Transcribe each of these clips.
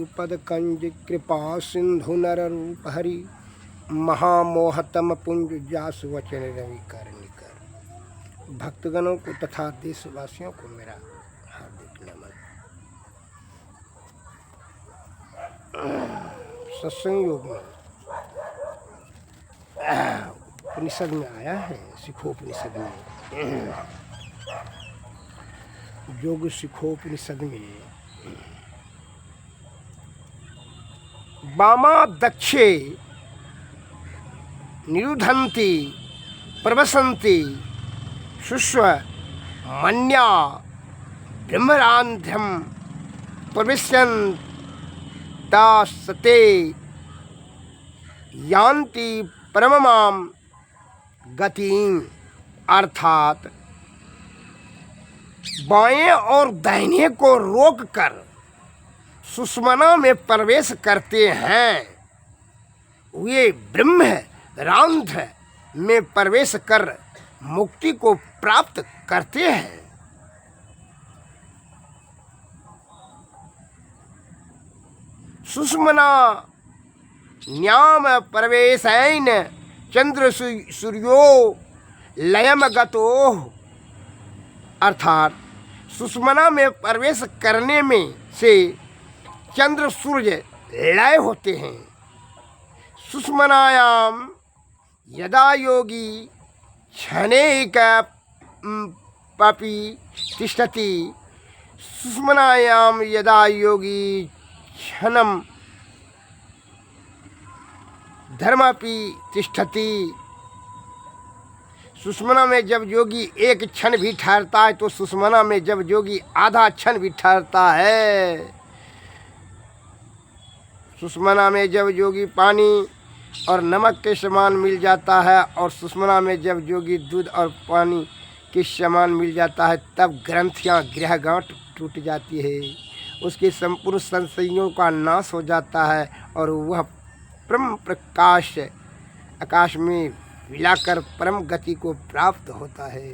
गुरुपद कंज कृपा सिंधु नर रूप हरि महामोहतम पुंज जासु वचन रवि कर निकर। भक्तगणों को तथा देशवासियों को मेरा हार्दिक नमन। सत्संग योग में उपनिषद में आया है, सिखोपनिषद में, योग सिखोपनिषद में वामा दक्षे निरुधन्ति प्रवसन्ति शुष्व मन्या ब्रह्मरान्ध्यं प्रविश्यन्तास्ते यान्ति परममां गतिं। अर्थात बाएं और दाहिने को रोककर सुषुम्ना में प्रवेश करते हैं, वे ब्रह्म रांध्र में प्रवेश कर मुक्ति को प्राप्त करते हैं। सुषुम्ना न्याम प्रवेशेन चंद्र सूर्यो लयम गतो। अर्थात सुषुम्ना में प्रवेश करने में से चंद्र सूर्य लय होते हैं। सुषुम्नायाम यदा योगी क्षणैक पपि तिष्ठति, सुषुम्नायाम यदा योगी क्षणम धर्मपि तिष्ठति। सुषुम्ना में जब योगी एक क्षण भी ठहरता है तो सुषुम्ना में जब योगी आधा क्षण भी ठहरता है। सुषुम्ना में जब योगी पानी और नमक के समान मिल जाता है और सुषुम्ना में जब योगी दूध और पानी के समान मिल जाता है, तब ग्रंथियाँ गृह गांठ टूट जाती है, उसके संपूर्ण संशयों का नाश हो जाता है और वह परम प्रकाश आकाश में मिलाकर परम गति को प्राप्त होता है।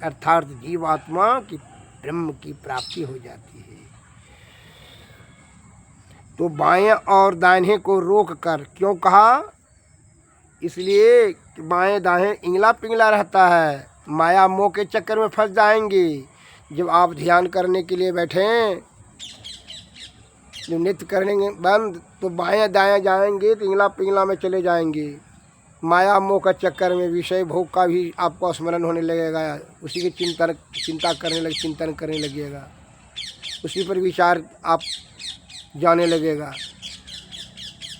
अर्थात जीवात्मा की ब्रह्म की प्राप्ति हो जाती है। तो बाएं और दाहिने को रोक कर क्यों कहा? इसलिए कि बाएं दाएं इंगला पिंगला रहता है, माया मोह के चक्कर में फंस जाएंगे। जब आप ध्यान करने के लिए बैठें, जब नृत्य करेंगे बंद, तो बाएं दाएं जाएंगे तो इंगला पिंगला में चले जाएंगे। माया मोह का चक्कर में विषय भोग का भी आपको स्मरण होने लगेगा, उसी की चिंता करने लगेगा, उसी पर विचार आप जाने लगेगा।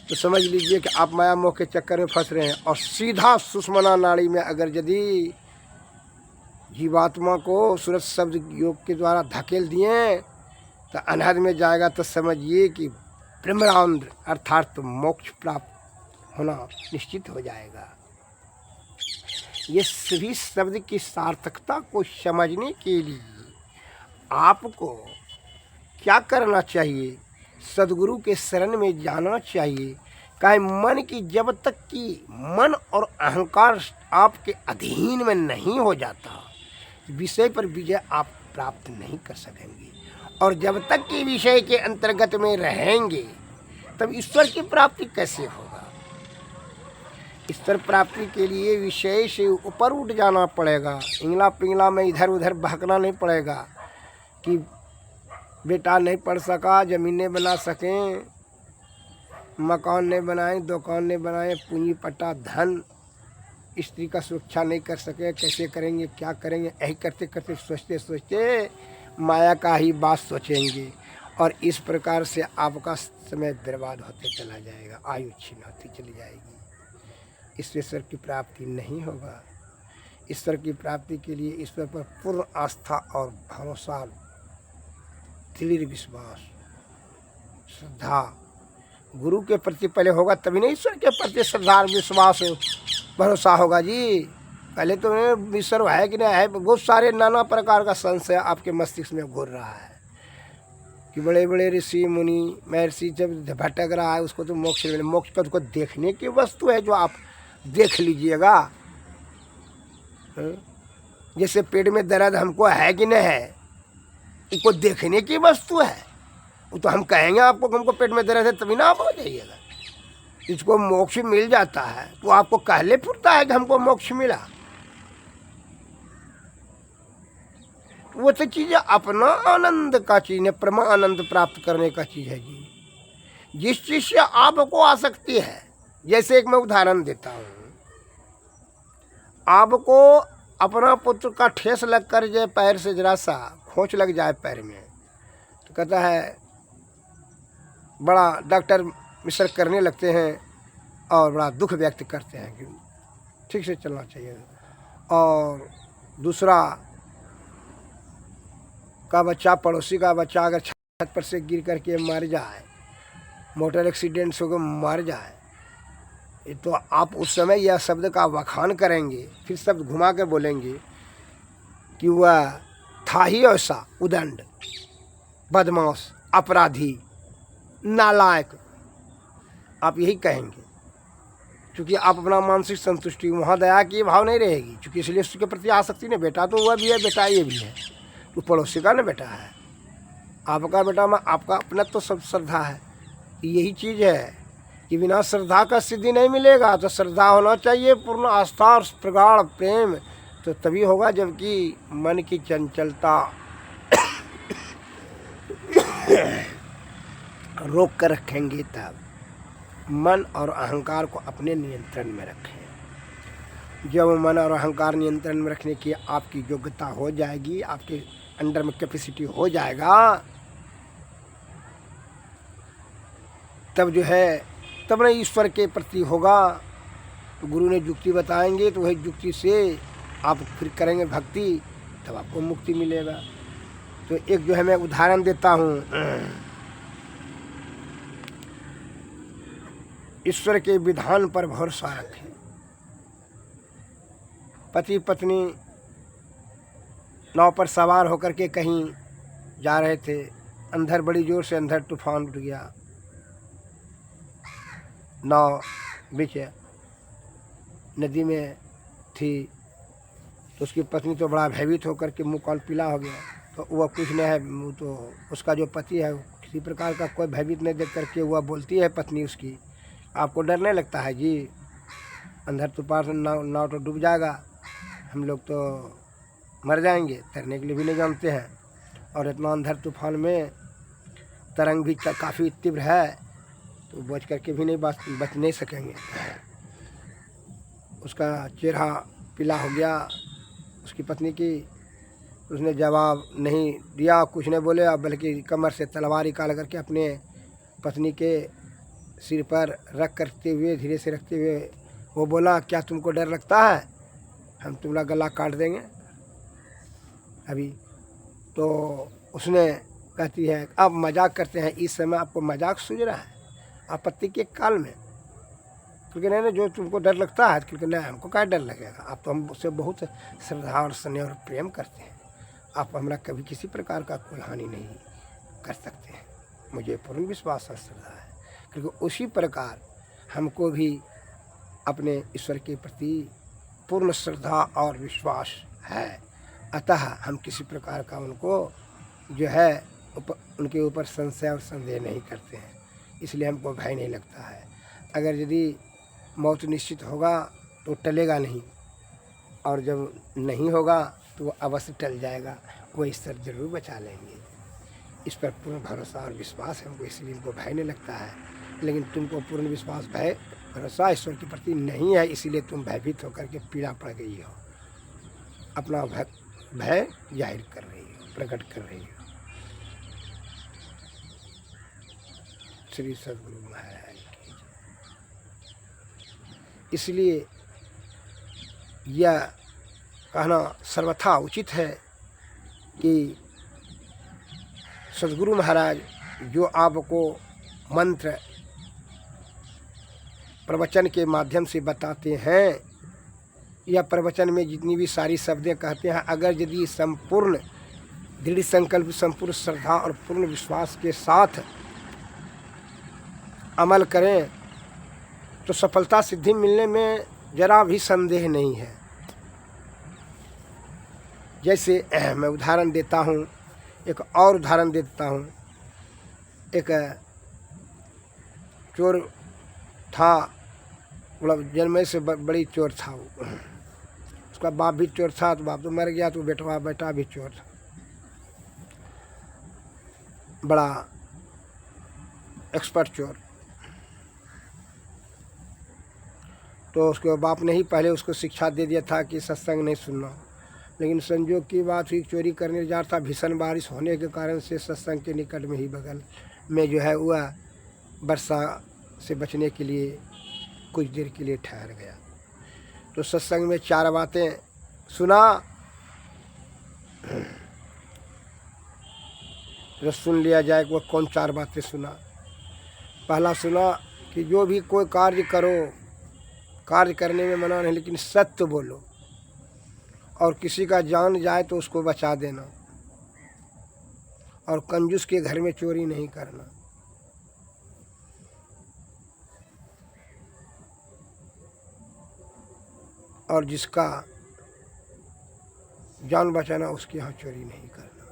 तो समझ लीजिए कि आप माया मोह के चक्कर में फंस रहे हैं। और सीधा सुषुम्ना नाड़ी में अगर यदि जीवात्मा को सूरज शब्द योग के द्वारा धकेल दिए तो अनहद में जाएगा। तो समझिए कि ब्रह्मानंद अर्थात मोक्ष प्राप्त होना निश्चित हो जाएगा। ये सभी शब्द की सार्थकता को समझने के लिए आपको क्या करना चाहिए? सद्गुरु के शरण में जाना चाहिए। कहे मन की जब तक कि मन और अहंकार आपके अधीन में नहीं हो जाता, विषय पर विजय आप प्राप्त नहीं कर सकेंगे। और जब तक कि विषय के अंतर्गत में रहेंगे तब ईश्वर की प्राप्ति कैसे होगा? ईश्वर प्राप्ति के लिए विषय से ऊपर उठ जाना पड़ेगा। इंगला पिंगला में इधर उधर बहकना नहीं पड़ेगा कि बेटा नहीं पढ़ सका, ज़मीनें बना सकें, मकान नहीं बनाए, दुकान नहीं बनाए, पूंजी पट्टा धन, स्त्री का सुरक्षा नहीं कर सके, कैसे करेंगे, क्या करेंगे? यही करते करते सोचते सोचते माया का ही बात सोचेंगे और इस प्रकार से आपका समय बर्बाद होते चला जाएगा, आयु छीन होती चली जाएगी। ईश्वर की प्राप्ति नहीं होगा। ईश्वर की प्राप्ति के लिए ईश्वर पर पूर्ण आस्था और भरोसा, दृढ़ विश्वास, श्रद्धा गुरु के प्रति पहले होगा, तभी नहीं ईश्वर के प्रति श्रद्धा विश्वास भरोसा होगा जी। पहले तो ईश्वर है कि नहीं है, बहुत सारे नाना प्रकार का संशय आपके मस्तिष्क में घूर रहा है कि बड़े बड़े ऋषि मुनि महर्षि जब भटक रहा है उसको तो मोक्ष मिले। मोक्ष का उसको देखने की वस्तु है जो आप देख लीजिएगा। जैसे पेट में दर्द हमको है कि नहीं है, उसको देखने की वस्तु है। वो तो हम कहेंगे आपको कि हमको पेट में दर्द है तभी ना आप हो जाइएगा। इसको मोक्ष मिल जाता है तो आपको कहले फुरता है कि हमको मोक्ष मिला। वो तो चीज़ अपना आनंद का चीज़ है, परमानंद प्राप्त करने का चीज़ है जी। जिस चीज़ से आपको आसक्ति है, जैसे एक मैं उदाहरण देता हूँ, आपको अपना पुत्र का ठेस लग कर जाए, पैर से जरा सा खोंच लग जाए पैर में, तो कहता है बड़ा डॉक्टर मिश्र करने लगते हैं और बड़ा दुख व्यक्त करते हैं कि ठीक से चलना चाहिए। और दूसरा का बच्चा, पड़ोसी का बच्चा अगर छत पर से गिर करके मर जाए, मोटर एक्सीडेंट से होकर मर जाए, तो आप उस समय यह शब्द का वखान करेंगे, फिर शब्द घुमा के बोलेंगे कि वह था ही ऐसा उदंड, बदमाश, अपराधी, नालायक, आप यही कहेंगे। क्योंकि आप अपना मानसिक संतुष्टि, वहाँ दया की भाव नहीं रहेगी, क्योंकि इसलिए उसके प्रति आसक्ति नहीं। बेटा तो वह भी है, बेटा ये भी है, तो पड़ोसी का ना बेटा है, आपका बेटा में आपका अपना तो सब श्रद्धा है। यही चीज़ है कि बिना श्रद्धा का सिद्धि नहीं मिलेगा। तो श्रद्धा होना चाहिए, पूर्ण आस्था और प्रगाढ़ प्रेम, तो तभी होगा जबकि मन की चंचलता रोक कर रखेंगे, तब मन और अहंकार को अपने नियंत्रण में रखें। जब मन और अहंकार नियंत्रण में रखने की आपकी योग्यता हो जाएगी, आपके अंडर में कैपेसिटी हो जाएगा, तब जो है तब ना ईश्वर के प्रति होगा। तो गुरु ने युक्ति बताएंगे, तो वही युक्ति से आप फिर करेंगे भक्ति, तब आपको मुक्ति मिलेगा। तो एक जो है मैं उदाहरण देता हूँ, ईश्वर के विधान पर भरोसा रखें। पति पत्नी नाव पर सवार होकर के कहीं जा रहे थे, अंधर बड़ी जोर से अंधर तूफान उठ गया, नाव बीच नदी में थी। तो उसकी पत्नी तो बड़ा भयभीत होकर के मुँह कान पीला हो गया। तो वह कुछ नहीं है, तो उसका जो पति है किसी प्रकार का कोई भयभीत नहीं देख करके वह बोलती है, पत्नी उसकी, आपको डर नहीं लगता है जी? अंधर तूफान नाव तो डूब जाएगा, हम लोग तो मर जाएंगे, तैरने के लिए भी नहीं जानते हैं, और इतना अंधर तूफान में तरंग भी काफ़ी तीव्र है, तो बच करके भी नहीं बच नहीं सकेंगे। उसका चेहरा पीला हो गया, उसकी पत्नी की। उसने जवाब नहीं दिया, कुछ नहीं बोले, बल्कि कमर से तलवार निकाल करके अपने पत्नी के सिर पर रख करते हुए, धीरे से रखते हुए वो बोला, क्या तुमको डर लगता है? हम तुम्हारा गला काट देंगे अभी। तो उसने कहती है, अब मजाक करते हैं, इस समय आपको मजाक सूझ रहा है आपत्ति के काल में? क्योंकि नहीं, जो तुमको डर लगता है, क्योंकि नहीं, हमको क्या डर लगेगा, आप तो हमसे बहुत श्रद्धा और स्नेह और प्रेम करते हैं, आप हमारा कभी किसी प्रकार का कोई हानि नहीं कर सकते हैं, मुझे पूर्ण विश्वास और श्रद्धा है। क्योंकि उसी प्रकार हमको भी अपने ईश्वर के प्रति पूर्ण श्रद्धा और विश्वास है, अतः हम किसी प्रकार का उनको जो है उनके ऊपर संशय और संदेह नहीं करते हैं, इसलिए हमको भय नहीं लगता है। अगर यदि मौत निश्चित होगा तो टलेगा नहीं, और जब नहीं होगा तो वो अवश्य टल जाएगा, वो ईश्वर जरूर बचा लेंगे। इस पर पूर्ण भरोसा और विश्वास है हमको, इसलिए इनको भय नहीं लगता है। लेकिन तुमको पूर्ण विश्वास, भय, भरोसा ईश्वर के प्रति नहीं है, इसीलिए तुम भयभीत होकर के पीड़ा पड़ गई हो, अपना भय जाहिर कर रही हो, प्रकट कर रही हो। श्री सद्गुरु महाराज की। इसलिए यह कहना सर्वथा उचित है कि सद्गुरु महाराज जो आपको मंत्र प्रवचन के माध्यम से बताते हैं, या प्रवचन में जितनी भी सारी शब्दें कहते हैं, अगर यदि संपूर्ण दृढ़ संकल्प, संपूर्ण श्रद्धा और पूर्ण विश्वास के साथ अमल करें तो सफलता सिद्धि मिलने में जरा भी संदेह नहीं है। जैसे मैं उदाहरण देता हूँ, एक और उदाहरण देता हूँ। एक चोर था, मतलब जन्म से बड़ी चोर था वो। उसका बाप भी चोर था, तो बाप तो मर गया, तो बेटा भी चोर था, बड़ा एक्सपर्ट चोर। तो उसके बाप ने ही पहले उसको शिक्षा दे दिया था कि सत्संग नहीं सुनना। लेकिन संयोग की बात हुई, चोरी करने जा रहा था, भीषण बारिश होने के कारण से सत्संग के निकट में ही बगल में जो है वह वर्षा से बचने के लिए कुछ देर के लिए ठहर गया। तो सत्संग में 4 बातें सुना, तो सुन लिया जाए कि वह कौन 4 बातें सुना। पहला सुना कि जो भी कोई कार्य करो, कार्य करने में मना नहीं, लेकिन सत्य बोलो, और किसी का जान जाए तो उसको बचा देना, और कंजूस के घर में चोरी नहीं करना। और जिसका जान बचाना उसके यहाँ चोरी नहीं करना,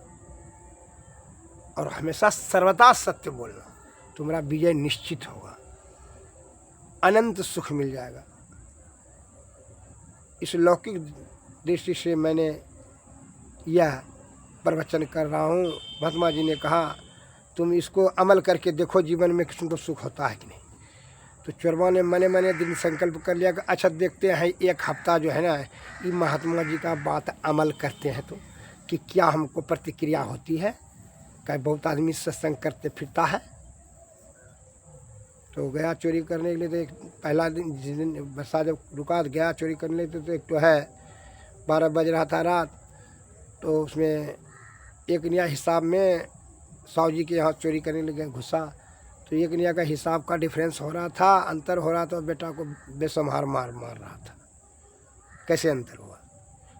और हमेशा सर्वदा सत्य बोलना। तुम्हारा विजय निश्चित होगा, अनंत सुख मिल जाएगा। इस लौकिक दृष्टि से मैंने यह प्रवचन कर रहा हूँ। महात्मा जी ने कहा तुम इसको अमल करके देखो जीवन में कि तुमको सुख होता है कि नहीं। तो चोरवा ने मने दिन संकल्प कर लिया कि अच्छा देखते हैं 1 हफ्ता जो है ना, ये महात्मा जी का बात अमल करते हैं तो कि क्या हमको प्रतिक्रिया होती है। क्या बहुत आदमी सत्संग करते फिरता है। तो गया चोरी करने के लिए। तो एक पहला दिन, जिस दिन बरसा जब रुका तो गया चोरी करने तो एक तो है 12 बज रहा था रात। तो उसमें एक नया हिसाब में साहू जी के यहाँ चोरी करने लगे घुसा। तो एक नया का हिसाब का डिफरेंस हो रहा था, अंतर हो रहा था, बेटा को बेसंहार मार रहा था। कैसे अंतर हुआ?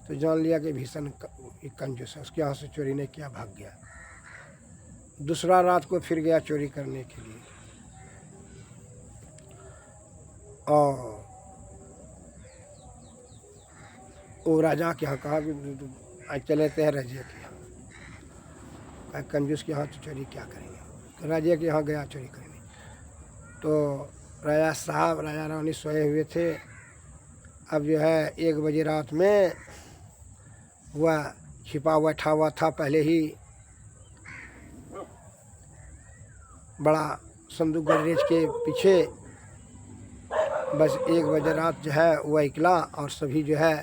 तो जान लिया कि भीषण कंजूस है, उसके यहाँ से चोरी नहीं किया, भाग गया। दूसरा रात को फिर गया चोरी करने के लिए, और वो राजा के यहाँ कहा कि आज चले थे राजे के यहाँ। कहा कंजूस के यहाँ तो चोरी क्या करेंगे। तो राजे के यहाँ गया चोरी करने। तो राजा साहब राजा रानी सोए हुए थे। अब जो है 1 बजे रात में वह छिपा बैठा हुआ था, पहले ही बड़ा संदूक गजरेज के पीछे। बस 1 बजे रात जो है वह निकला, और सभी जो है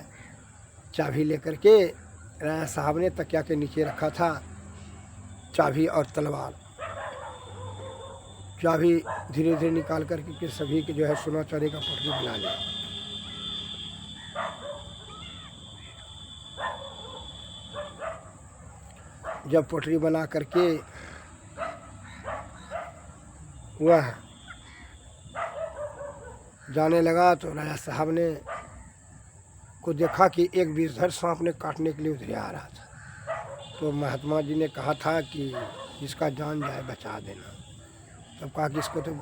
चाबी लेकर के राजा साहब ने तकिया के नीचे रखा था चाबी और तलवार। चाबी धीरे धीरे निकाल करके सभी के जो है सोना चांदी का पोटली बना लिया। जब पोटली बना करके वह जाने लगा तो राजा साहब ने को देखा कि एक विषधर सांप ने काटने के लिए उधर आ रहा था। तो महात्मा जी ने कहा था कि जिसका जान जाए बचा देना। तब कहा कि इसको तो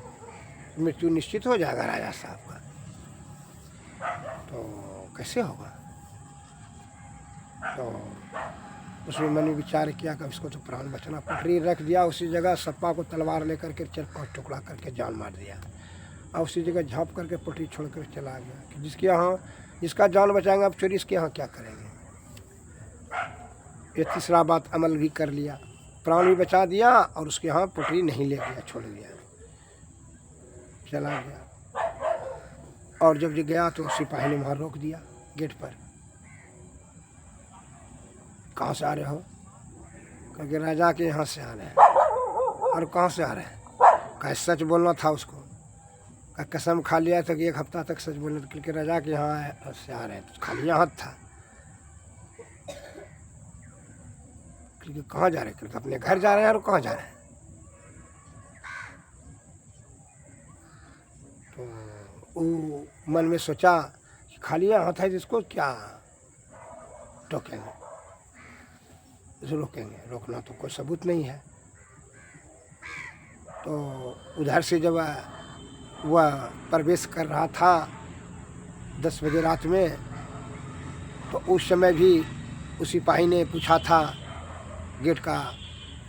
मृत्यु निश्चित हो जाएगा राजा साहब का, तो कैसे होगा। तो उसने मन में विचार किया कि इसको तो प्राण बचना। पटरी रख दिया उसी जगह, सप्पा को तलवार लेकर के 4-5 टुकड़ा करके जान मार दिया, और उसी जगह झाँप करके पटरी छोड़ कर चला गया कि जिसके यहाँ जिसका जान बचाएंगे अब चोरी इसके यहाँ क्या करेंगे। ये तीसरा बात अमल भी कर लिया, प्राण भी बचा दिया, और उसके यहाँ पटरी नहीं ले गया, छोड़ दिया, चला गया। और जब गया तो सिपाही ने वहाँ रोक दिया गेट पर। कहाँ से आ रहे हो? क्योंकि राजा के यहाँ से आ रहे हैं। और कहाँ से आ रहे हैं? कहा सच बोलना था उसको। कहा कसम खा लिया था कि 1 हफ्ता तक सच बोलना था, क्योंकि राजा के यहाँ से आ रहे हैं। तो खाली यहाँ था। क्योंकि कहाँ जा रहे हैं? क्योंकि अपने घर जा रहे हैं। और कहाँ जा रहे हैं? तो वो मन में सोचा कि खाली यहाँ था, जिसको क्या टोकेंगे, रोकेंगे। रोकना तो कोई सबूत नहीं है। तो उधर से जब वह प्रवेश कर रहा था 10 बजे रात में, तो उस समय भी उस सिपाही ने पूछा था गेट का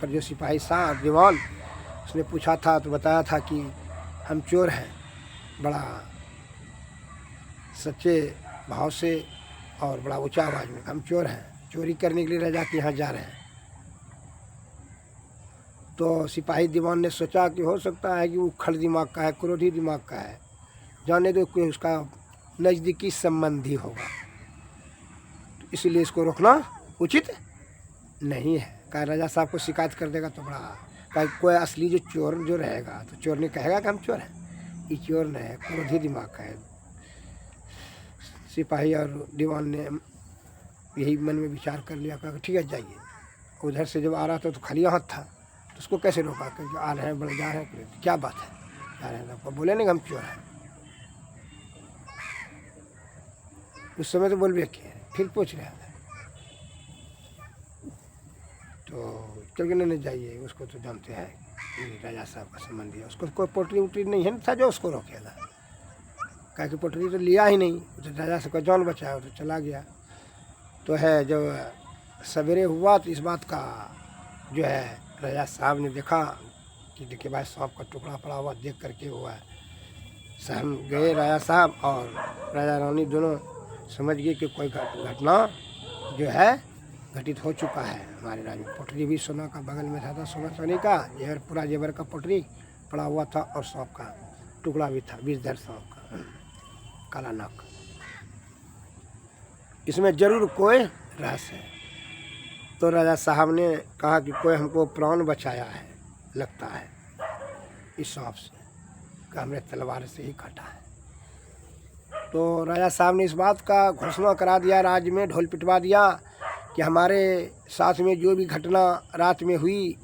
पर जो सिपाही साहब जवान उसने पूछा था तो बताया था कि हम चोर हैं, बड़ा सच्चे भाव से और बड़ा ऊंचा आवाज़ में, हम चोर हैं, चोरी करने के लिए राजा के यहाँ जा रहे हैं। तो सिपाही दीवान ने सोचा कि हो सकता है कि वो उखड़ दिमाग का है, क्रोधी दिमाग का है, जाने दो, कोई उसका नज़दीकी संबंधी होगा, तो इसलिए इसको रोकना उचित नहीं है। कहा राजा साहब को शिकायत कर देगा तो बड़ा, कहा कोई असली जो चोर जो रहेगा तो चोर ने कहेगा कि हम चोर हैं, ये चोर नहीं है, क्रोधी दिमाग का है। सिपाही और दीवान ने यही मन में विचार कर लिया, कहा ठीक है जाइए। उधर से जब आ रहा था तो खाली हाथ था, तो उसको कैसे रोका, क्योंकि आ रहे हैं, बड़े जा रहे हैं, क्या बात है जा रहे हैं, तो बोले नहीं हम चोर हैं। उस समय तो बोल भी किए, फिर पूछ रहे हैं तो क्योंकि नहीं जाइए, उसको तो जानते हैं राजा साहब का संबंधी है, उसको कोई पोटरी उटरी नहीं है था जो उसको रोकेगा, कहा कि पोटरी तो लिया ही नहीं, तो राजा साहब का जान बचाया, तो चला गया। तो है जब सवेरे हुआ तो इस बात का जो है राजा साहब ने देखा कि देखिए भाई सांप का टुकड़ा पड़ा हुआ, देख करके हुआ है सहम गए राजा साहब, और राजा रानी दोनों समझ गए कि कोई घटना जो है घटित हो चुका है हमारे राज्य में। पोटरी भी सोना का बगल में था सोना चांदी का, जेवर पूरा जेवर का पोटरी पड़ा हुआ था, और सांप का टुकड़ा भी था, विषधर सांप का, काला नाक। इसमें जरूर कोई रहस्य है। तो राजा साहब ने कहा कि कोई हमको प्राण बचाया है लगता है इस सांप से, कि हमने तलवार से ही काटा है। तो राजा साहब ने इस बात का घोषणा करा दिया, राज्य में ढोल पिटवा दिया कि हमारे साथ में जो भी घटना रात में हुई,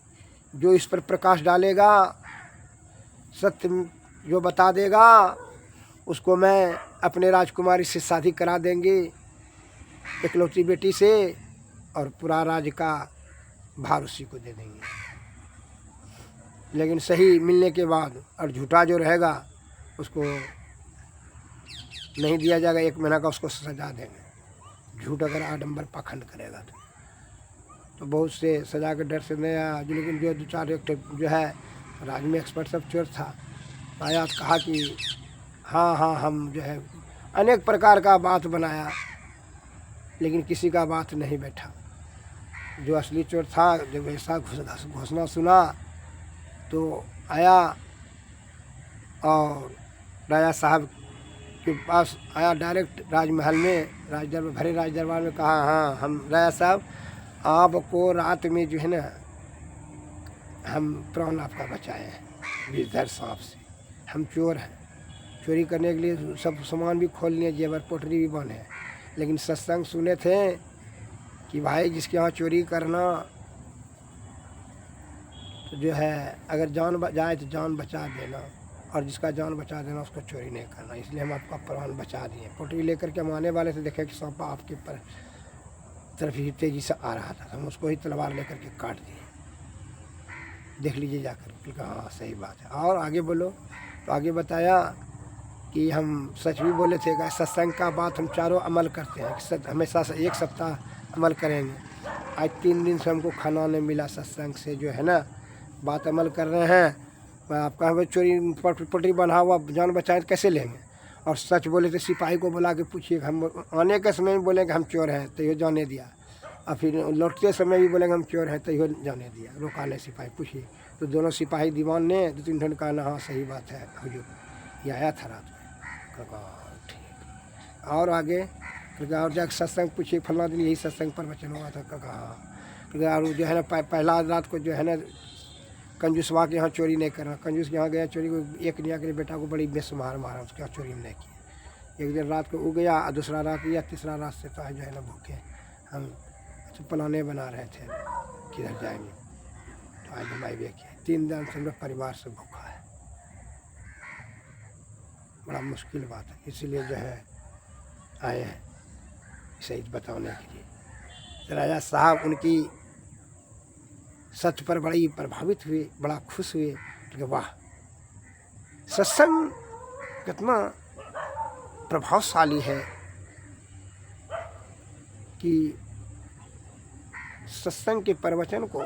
जो इस पर प्रकाश डालेगा, सत्य जो बता देगा, उसको मैं अपने राजकुमारी से शादी करा देंगे, इकलौती बेटी से, और पूरा राज्य का भार उसी को दे देंगे। लेकिन सही मिलने के बाद, और झूठा जो रहेगा उसको नहीं दिया जाएगा, 1 महीना का उसको सजा देंगे, झूठ अगर आडंबर पाखंड करेगा तो बहुत से सजा के डर से नहीं आया। लेकिन जो 2-4 एक जो है राज में एक्सपर्ट सब चोर था, आया तो कहा कि हाँ हम जो है अनेक प्रकार का बात बनाया, लेकिन किसी का बात नहीं बैठा। जो असली चोर था, जब ऐसा घोषणा सुना तो आया और राजा साहब के पास आया, डायरेक्ट राजमहल में, भरे राज दरबार में कहा, हाँ हम राजा साहब आपको रात में जो है ना, हम प्राण आपका बचाए हैं विषधर सांप से, हम चोर हैं, चोरी करने के लिए सब सामान भी खोल लिए, जेवर पोटरी भी बने, लेकिन सत्संग सुने थे कि भाई जिसके यहाँ चोरी करना तो जो है अगर जान जाए तो जान बचा देना, और जिसका जान बचा देना उसको चोरी नहीं करना, इसलिए हम आपका प्राण बचा दिए। पोटरी लेकर के हम आने वाले थे, देखे कि सांप आपके पर तरफ ही तेजी से आ रहा था, हम उसको ही तलवार लेकर के काट दिए, देख लीजिए जाकर। कहा हाँ सही बात है, और आगे बोलो। तो आगे बताया कि हम सच भी बोले थे कि सत्संग का बात हम चारों अमल करते हैं, कि हमेशा से 1 सप्ताह अमल करेंगे। आज 3 दिन से हमको खाना नहीं मिला, सत्संग से जो है ना बात अमल कर रहे हैं। आपका हमें चोरी पोटरी बना हुआ जान बचाए कैसे लेंगे, और सच बोले तो सिपाही को बुला के पूछिए, हम आने के समय में बोलेंगे हम चोर हैं तो ये जाने दिया, और फिर लौटते समय भी बोलेंगे हम चोर हैं तो ये जाने दिया, रोका नहीं सिपाही, पूछिए। तो दोनों सिपाही दीवान ने 2-3 घंटे कहा, हाँ सही बात है हुजूर, ये आया था रात में। कहा ठीक, और आगे और जाकर सत्संग पूछिए, फलना दिन यही सत्संग पर वचन हुआ था। कहा हाँ, और जो है ना पहला रात को जो है ना कंजूसवा के यहाँ चोरी नहीं करना, कंजूस के यहाँ गया चोरी को, एक निया के बेटा को बड़ी बेसुमार मारा, उसके यहाँ चोरी नहीं की। एक दिन रात को वो गया, दूसरा रात या तीसरा रात से तो जो है ना भूखे हम तो प्लाने बना रहे थे किधर जाएंगे, तो आज हम आए किए 3 दिन से हम लोग परिवार से भूखा है, बड़ा मुश्किल बात है, इसीलिए जो है आए हैं सही बताने के लिए। तो राजा साहब उनकी सत्य पर बड़ी प्रभावित हुए, बड़ा खुश हुए कि वाह सत्संग कितना प्रभावशाली है, कि सत्संग के प्रवचन को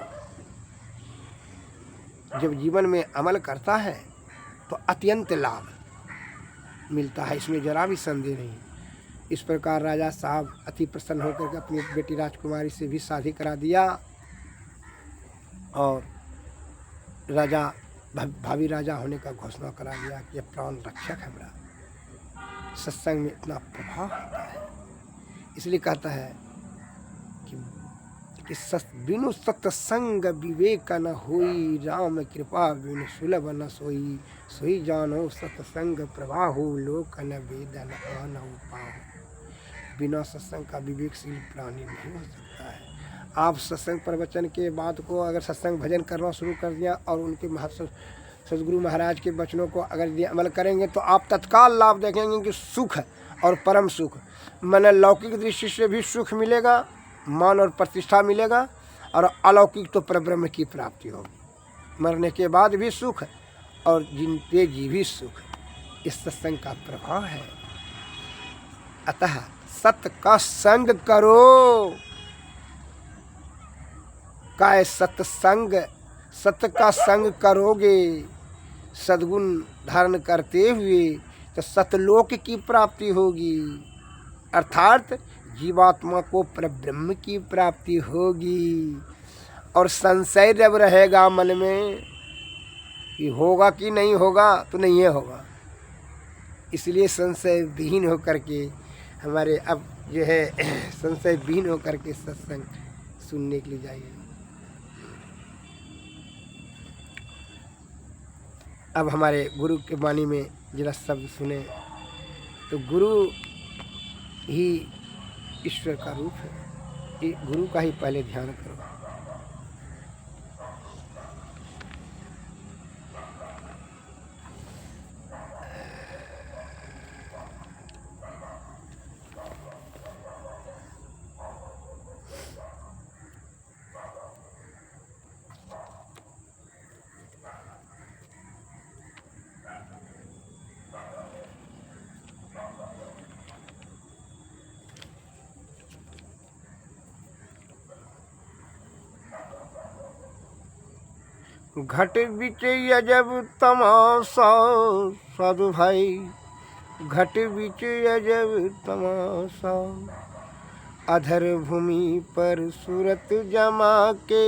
जब जीवन में अमल करता है तो अत्यंत लाभ मिलता है, इसमें जरा भी संदेह नहीं। इस प्रकार राजा साहब अति प्रसन्न होकर के अपनी बेटी राजकुमारी से भी शादी करा दिया और राजा भावी राजा होने का घोषणा करा दिया कि यह प्राण रक्षक है मेरा। सत्संग में इतना प्रभाव होता है, इसलिए कहता है कि बिनु सत्संग विवेक न होई, राम कृपा बिनु सुलभ न सोई, सोई जानो सत्संग प्रवाहो, लोक न वेद न आन पाहो। बिना सत्संग का विवेकशील प्राणी नहीं हो सकता है। आप सत्संग प्रवचन के बाद को अगर सत्संग भजन करना शुरू कर दिया और उनके सदगुरु महाराज के वचनों को अगर अमल करेंगे तो आप तत्काल लाभ देखेंगे कि सुख और परम सुख, माने लौकिक दृष्टि से भी सुख मिलेगा, मान और प्रतिष्ठा मिलेगा, और अलौकिक तो परब्रह्म की प्राप्ति होगी। मरने के बाद भी सुख और जिनते जी भी सुख, इस सत्संग का प्रभाव है। अतः सत्य का संग करो। काय सत्संग, सत्य का संग करोगे सद्गुण धारण करते हुए तो सतलोक की प्राप्ति होगी, अर्थात जीवात्मा को परब्रह्म की प्राप्ति होगी। और संशय जब रहेगा मन में कि होगा कि नहीं होगा, तो नहीं होगा। इसलिए संशय विहीन होकर के हमारे अब जो है संशय विहीन होकर के सत्संग सुनने के लिए जाइए। अब हमारे गुरु के वाणी में जरा शब्द सुने तो गुरु ही ईश्वर का रूप है, गुरु का ही पहले ध्यान करो। घट बिच अजब तमाशा साधु भाई, घट बिच अजब तमाशा, अधर भूमि पर सूरत जमा के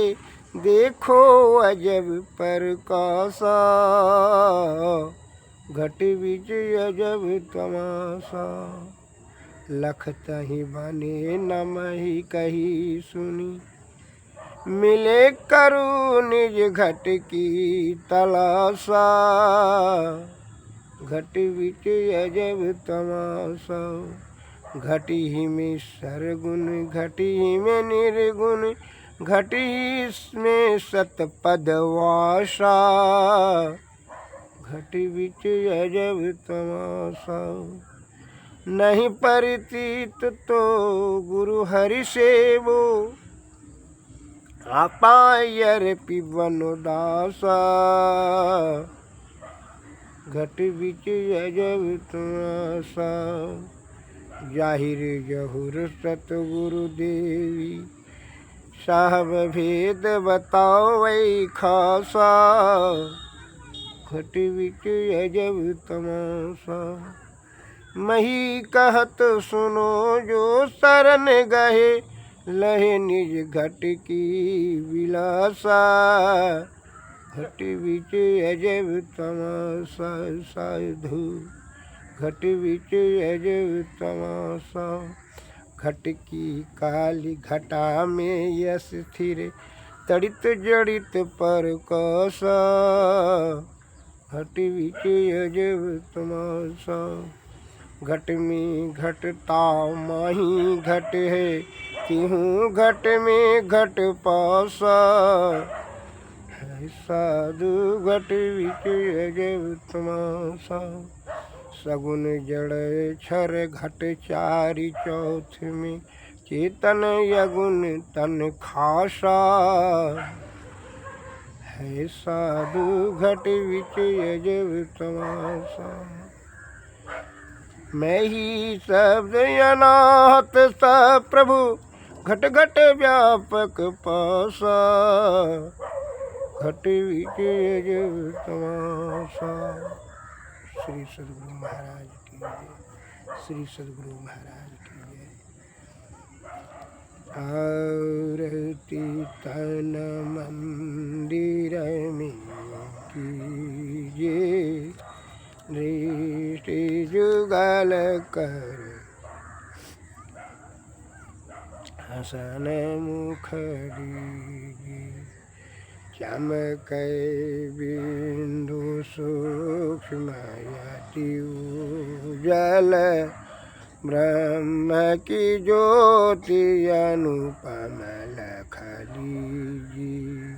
देखो अजब प्रकाशा। घट बिच अजब तमाशा, लखत ही बने न मही कही सुनी, मिले करू निज घट की तलाशा। घट बिच अजब तमाशा, घट ही में सरगुण, घट ही में निर्गुण, घट ही में सतपद वासा। घट बिच अजब तमाशा, नहीं परितीत तो गुरु हरि सेवो, आपायर पिबन दासा। घट बिच अजब तमाशा, जाहिर जहुर सतगुरु देवी, साहब भेद बताओ वही खासा। घट बिच अजब तमाशा, मही कहत सुनो जो शरण गहे, लहे निज घट की विलासा। घट बिच अजब तमाशा साधु, घट बिच अजब तमाशा। घट की काली घटा में यश स्थिर, तड़ित जड़ित परकाशा। घट बिच अजब तमाशा, घट में घटता माही घट है, तिहूँ घट में घट पासा। साधु घट बिच अजब तमाशा, सगुन जड़ छर घट चारि चौथ में, चेतन यगुन तन खासा। है साधु घट बिच अजब तमाशा, मैं ही शब्द अनाहत सा प्रभु, घट घट व्यापक पासा। घट विजय जब तमाशा। श्री सद्गुरु महाराज की जय। श्री सद्गुरु महाराज की जय। आरती तन मंदिर में कीजिए, दृष्टि जुगल कर हसन मुख दीजिए। चमकै बिंदु सूक्ष्म यति उजल, ब्रह्म की ज्योति अनुपम लख लीजिए।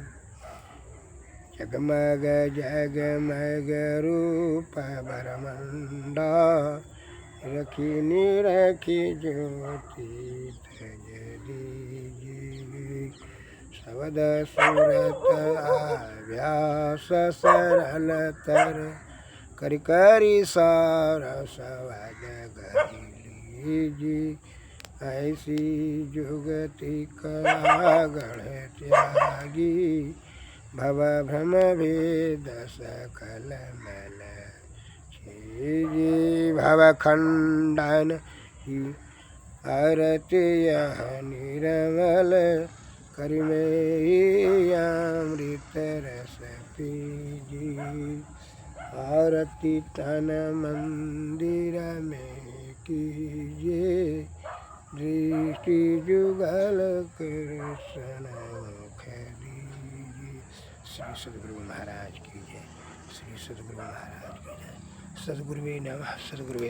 जगमग जगमग रूप बरमंडा, रखी निरखी ज्योति तज दीजिए। शब्द सूरत अभ्यास सरल तर, करि करि सार सवद गरि लीजिए। ऐसी जुगति का गढ़ त्यागी, भव भ्रम भेद सकल मल छीजी। भव खंडन की आरती यह निर्मल, करि में अमृत रस पीजी। आरती तन मंदिर में कीजिए, दृष्टि जुगल कृष्ण मुख दीजिए। श्री सद्गुरु महाराज की जय। श्री सद्गुरु महाराज की जय। सद्गुरुवे नमः। सद्गुरुवे